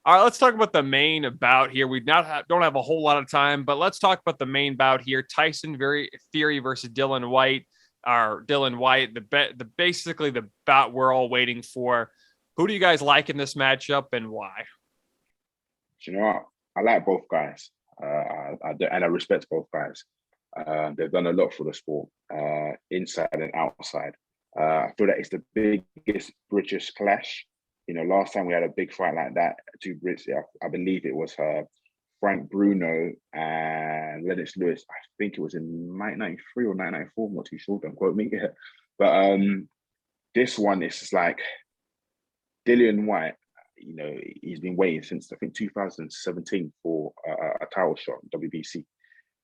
All right, let's talk about the main bout here. We don't have a whole lot of time, but let's talk about the main bout here. Tyson Fury versus Dillian Whyte, or Dillian Whyte. Basically the bout we're all waiting for. Who do you guys like in this matchup and why? Do you know what? I like both guys, and I respect both guys. They've done a lot for the sport, inside and outside. I feel that it's the biggest British clash. Last time we had a big fight like that, two Brits, I believe it was Frank Bruno and Lennox Lewis. I think it was in 1993 or 1994. I'm not too sure. Don't quote me. But this one is just like Dillian Whyte. He's been waiting since I think 2017 for a title shot, WBC,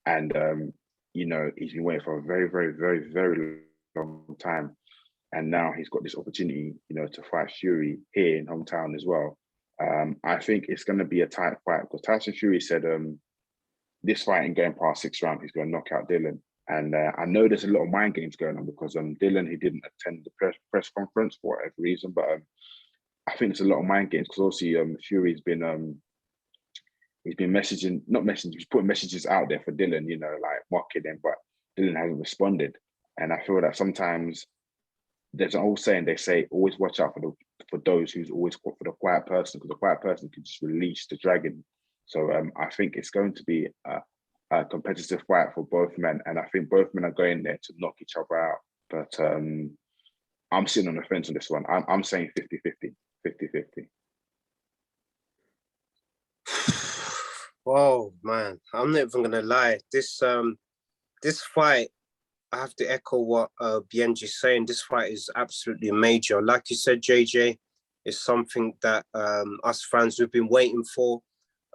and he's been waiting for a very, very, very, very long time. And now he's got this opportunity, to fight Fury here in hometown as well. I think it's going to be a tight fight because Tyson Fury said this fight ain't going past 6 rounds. He's going to knock out Dillian. And I know there's a lot of mind games going on because Dillian, he didn't attend the press conference for whatever reason. But I think there's a lot of mind games because obviously Fury's been he's been messaging, not messaging, he's putting messages out there for Dillian, like mocking him, but Dillian hasn't responded. And I feel that sometimes there's an old saying, they say, always watch out for those who's always for the quiet person, because the quiet person can just release the dragon. So I think it's going to be a competitive fight for both men. And I think both men are going there to knock each other out. But I'm sitting on the fence on this one. I'm saying 50-50, 50-50. Whoa, man. I'm not even gonna lie. This fight, I have to echo what Bienji's saying. This fight is absolutely major. Like you said, JJ, it's something that us fans we've been waiting for.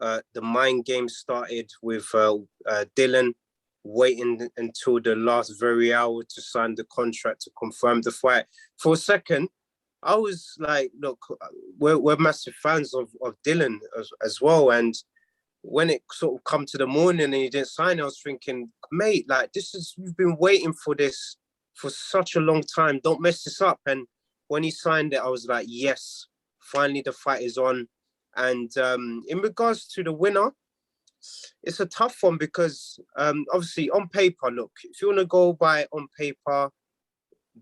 The mind game started with Dillian waiting until the last very hour to sign the contract to confirm the fight. For a second, I was like, look, we're massive fans of Dillian as well. And when it sort of come to the morning and he didn't sign, I was thinking, mate, like you've been waiting for this for such a long time. Don't mess this up. And when he signed it, I was like, yes, finally the fight is on. And in regards to the winner, it's a tough one because obviously on paper, look, if you want to go by on paper,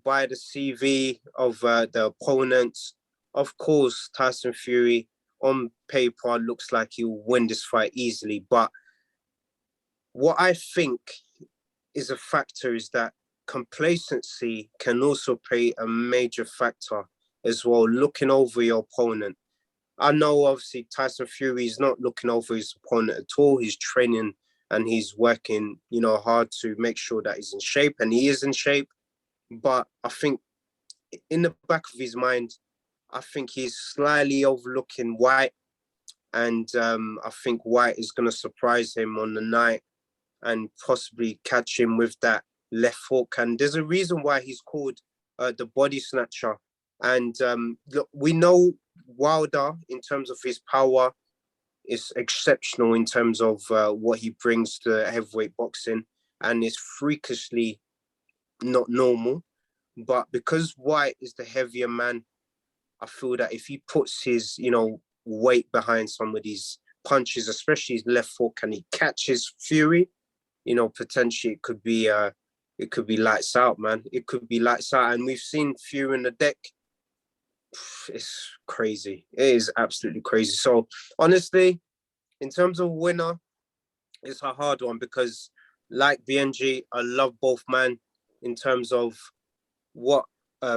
by the CV of the opponents, of course, Tyson Fury on paper looks like he'll win this fight easily. But what I think is a factor is that complacency can also play a major factor as well, looking over your opponent. I know obviously Tyson Fury is not looking over his opponent at all. He's training and he's working, hard to make sure that he's in shape, and he is in shape. But I think in the back of his mind, I think he's slightly overlooking Whyte, and I think Whyte is going to surprise him on the night and possibly catch him with that left hook. And there's a reason why he's called the body snatcher. And look, we know Wilder, in terms of his power, is exceptional in terms of what he brings to heavyweight boxing, and is freakishly not normal. But because Whyte is the heavier man, I feel that if he puts his, weight behind some of these punches, especially his left hook, and he catches Fury, potentially it could be lights out, man. It could be lights out. And we've seen Fury in the deck. It's crazy. It is absolutely crazy. So honestly, in terms of winner, it's a hard one because like BNG, I love both men in terms of what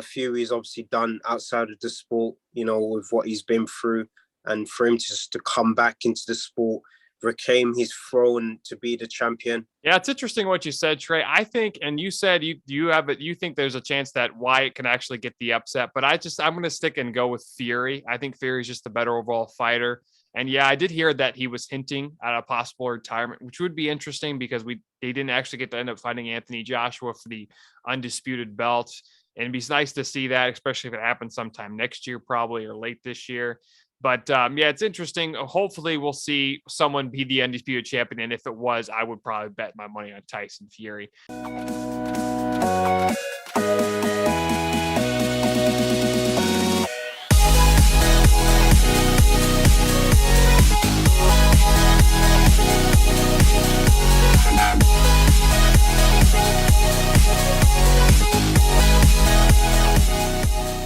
Fury's obviously done outside of the sport, with what he's been through, and for him just to come back into the sport, reclaim his throne to be the champion. Yeah, it's interesting what you said, Trey. I think, and you said you think there's a chance that Wyatt can actually get the upset, but I'm going to stick and go with Fury. I think Fury's just the better overall fighter. And yeah, I did hear that he was hinting at a possible retirement, which would be interesting because they didn't actually get to end up fighting Anthony Joshua for the undisputed belt. And it'd be nice to see that, especially if it happens sometime next year, probably, or late this year. But yeah, it's interesting. Hopefully we'll see someone be the undisputed champion. And if it was, I would probably bet my money on Tyson Fury.